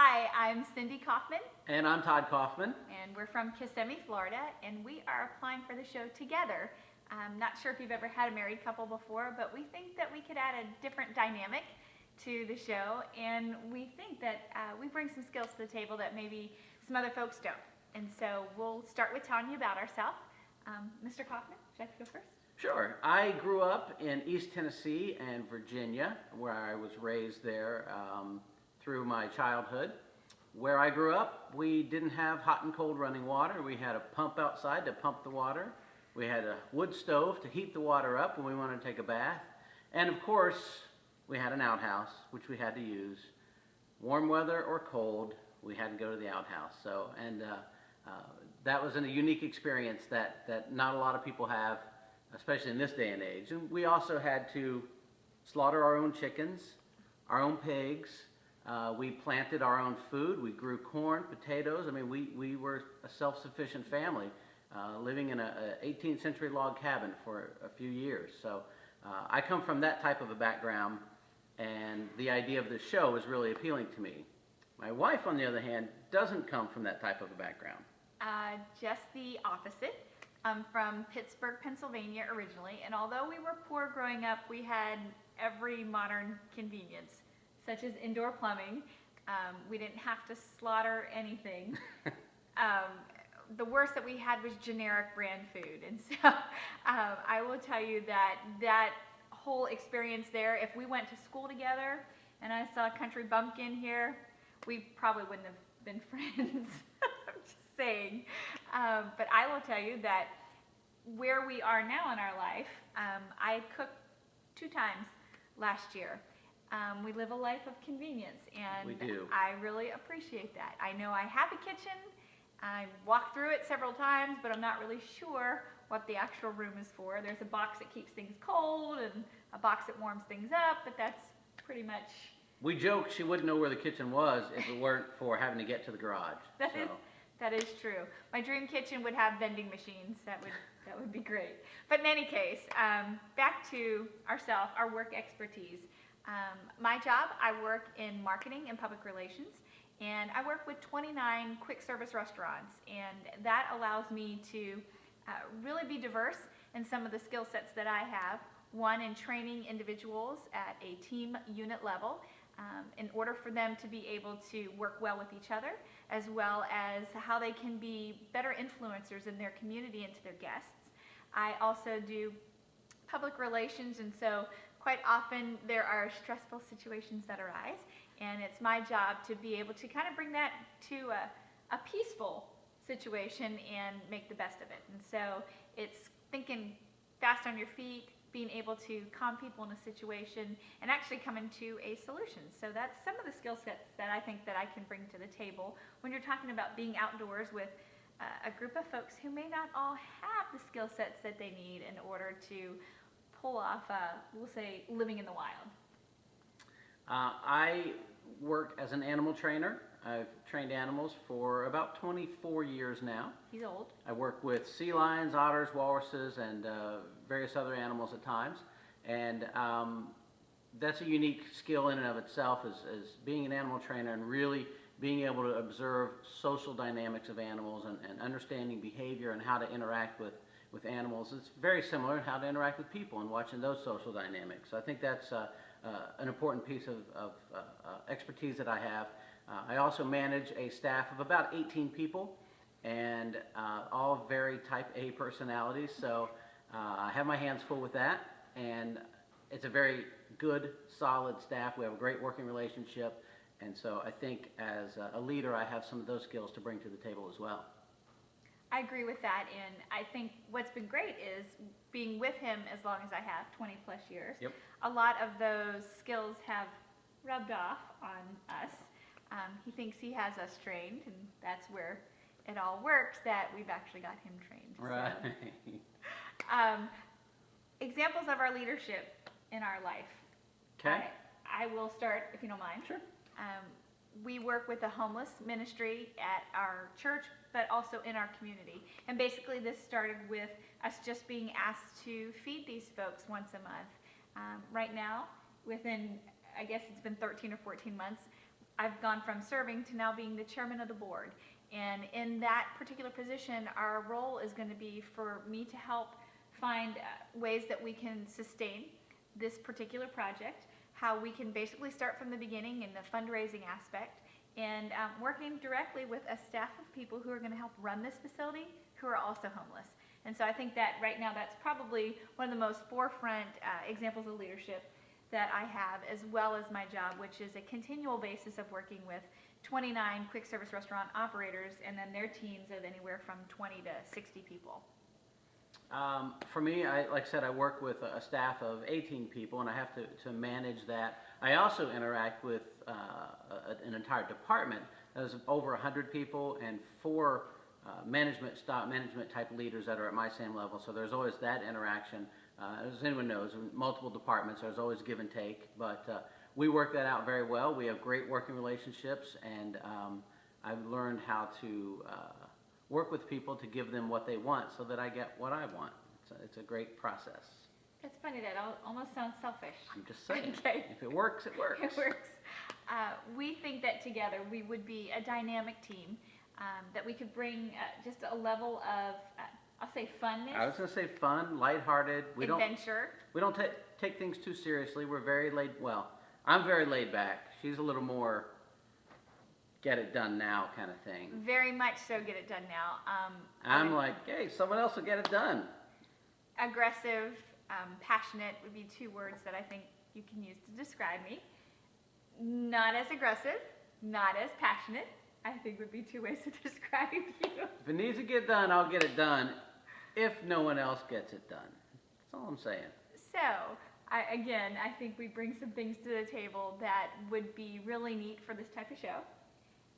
Hi, I'm Cindy Coffman, And I'm Todd Coffman. and we're from Kissimmee, Florida, and we are applying for the show together. I'm not sure if you've ever had a married couple before, but we think that we could add a different dynamic to the show, and we think that we bring some skills to the table that maybe some other folks don't. And so we'll start with telling you about ourselves. Mr. Coffman, should I go first? Sure. I grew up in East Tennessee and Virginia, where I was raised there through my childhood. Where I grew up, we didn't have hot and cold running water. We had a pump outside to pump the water. We had a wood stove to heat the water up when we wanted to take a bath. And of course, we had an outhouse, which we had to use. Warm weather or cold, we had to go to the outhouse. That was a unique experience that not a lot of people have, especially in this day and age. And we also had to slaughter our own chickens, our own pigs. We planted our own food. We grew corn, potatoes. I mean, we were a self-sufficient family living in an 18th century log cabin for a few years. So I come from that type of a background, and the idea of this show is really appealing to me. My wife, on the other hand, doesn't come from that type of a background. Just the opposite. I'm from Pittsburgh, Pennsylvania originally, and although we were poor growing up, we had every modern convenience, such as indoor plumbing. We didn't have to slaughter anything. The worst that we had was generic brand food, and so I will tell you that whole experience there, if we went to school together and I saw a country bumpkin here, we probably wouldn't have been friends. I'm just saying. But I will tell you that where we are now in our life, I cooked 2 times last year. We live a life of convenience, and We do. I really appreciate that. I know I have a kitchen. I walked through it several times, but I'm not really sure what the actual room is for. There's a box that keeps things cold and a box that warms things up, but that's pretty much... We joked she wouldn't know where the kitchen was if it weren't for having to get to the garage. That is true. My dream kitchen would have vending machines. That would be great. But in any case, back to ourselves, our work expertise. My job, I work in marketing and public relations, and I work with 29 quick service restaurants, and that allows me to really be diverse in some of the skill sets that I have. One, in training individuals at a team unit level in order for them to be able to work well with each other, as well as how they can be better influencers in their community and to their guests. I also do public relations, and so quite often there are stressful situations that arise, and it's my job to be able to kind of bring that to a peaceful situation and make the best of it. And so it's thinking fast on your feet, being able to calm people in a situation, and actually coming to a solution. So that's some of the skill sets that I think that I can bring to the table when you're talking about being outdoors with a group of folks who may not all have the skill sets that they need in order to pull off, we'll say, living in the wild. I work as an animal trainer. I've trained animals for about 24 years now. He's old. I work with sea lions, otters, walruses, and various other animals at times. And that's a unique skill in and of itself, is being an animal trainer and really being able to observe social dynamics of animals and understanding behavior and how to interact with animals. It's very similar to how to interact with people and watching those social dynamics. So I think that's an important piece of expertise that I have. I also manage a staff of about 18 people, and all very type A personalities, so I have my hands full with that, and it's a very good, solid staff. We have a great working relationship, and so I think as a leader I have some of those skills to bring to the table as well. I agree with that, and I think what's been great is being with him as long as I have, 20 plus years. Yep. A lot of those skills have rubbed off on us. He thinks he has us trained, and that's where it all works, that we've actually got him trained. Right. So, examples of our leadership in our life. Okay. I will start, if you don't mind. Sure. We work with the homeless ministry at our church, but also in our community. And basically this started with us just being asked to feed these folks once a month. Right now, within, I guess it's been 13 or 14 months, I've gone from serving to now being the chairman of the board. And in that particular position, our role is going to be for me to help find ways that we can sustain this particular project, how we can basically start from the beginning in the fundraising aspect, and working directly with a staff of people who are going to help run this facility who are also homeless. And so I think that right now that's probably one of the most forefront examples of leadership that I have, as well as my job, which is a continual basis of working with 29 quick service restaurant operators and then their teams of anywhere from 20 to 60 people. For me, like I said, I work with a staff of 18 people, and I have to manage that. I also interact with an entire department that is over 100 people and 4 management type leaders that are at my same level. So there's always that interaction. As anyone knows, in multiple departments, there's always give and take. But we work that out very well. We have great working relationships, and I've learned how to work with people to give them what they want so that I get what I want. It's a great process. It's funny, that almost sounds selfish. I'm just saying. Okay. If it works, it works. It works. We think that together we would be a dynamic team, that we could bring just a level of, I'll say, funness. I was going to say fun, lighthearted. Adventure. We don't take things too seriously. We're very I'm very laid back. She's a little more get it done now kind of thing. Very much so, get it done now. I'm like, hey, someone else will get it done. Aggressive, passionate would be 2 words that I think you can use to describe me. Not as aggressive, not as passionate, I think would be 2 ways to describe you. If it needs to get done, I'll get it done if no one else gets it done. That's all I'm saying. So, I think we bring some things to the table that would be really neat for this type of show.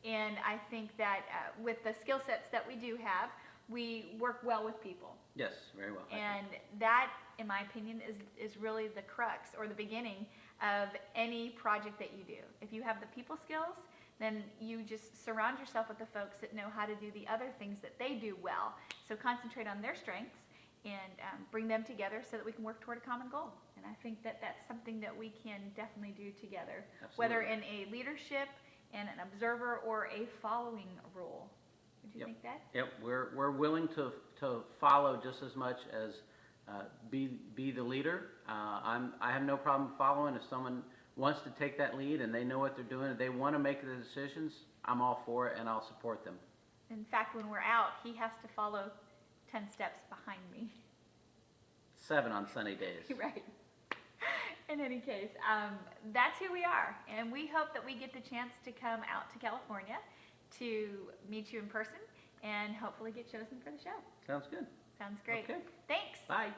And I think that with the skill sets that we do have, we work well with people. Yes, very well. And that, in my opinion, is really the crux or the beginning of any project that you do. If you have the people skills, then you just surround yourself with the folks that know how to do the other things that they do well. So concentrate on their strengths and bring them together so that we can work toward a common goal. And I think that that's something that we can definitely do together, Absolutely. Whether in a leadership and an observer or a following role. Would you think that? Yep, we're willing to follow just as much as be the leader. I have no problem following. If someone wants to take that lead and they know what they're doing, and they want to make the decisions, I'm all for it and I'll support them. In fact, when we're out, he has to follow 10 steps behind me. 7 on sunny days. Right. In any case, that's who we are, and we hope that we get the chance to come out to California to meet you in person and hopefully get chosen for the show. Sounds good. Sounds great. Okay. Thanks. Bye.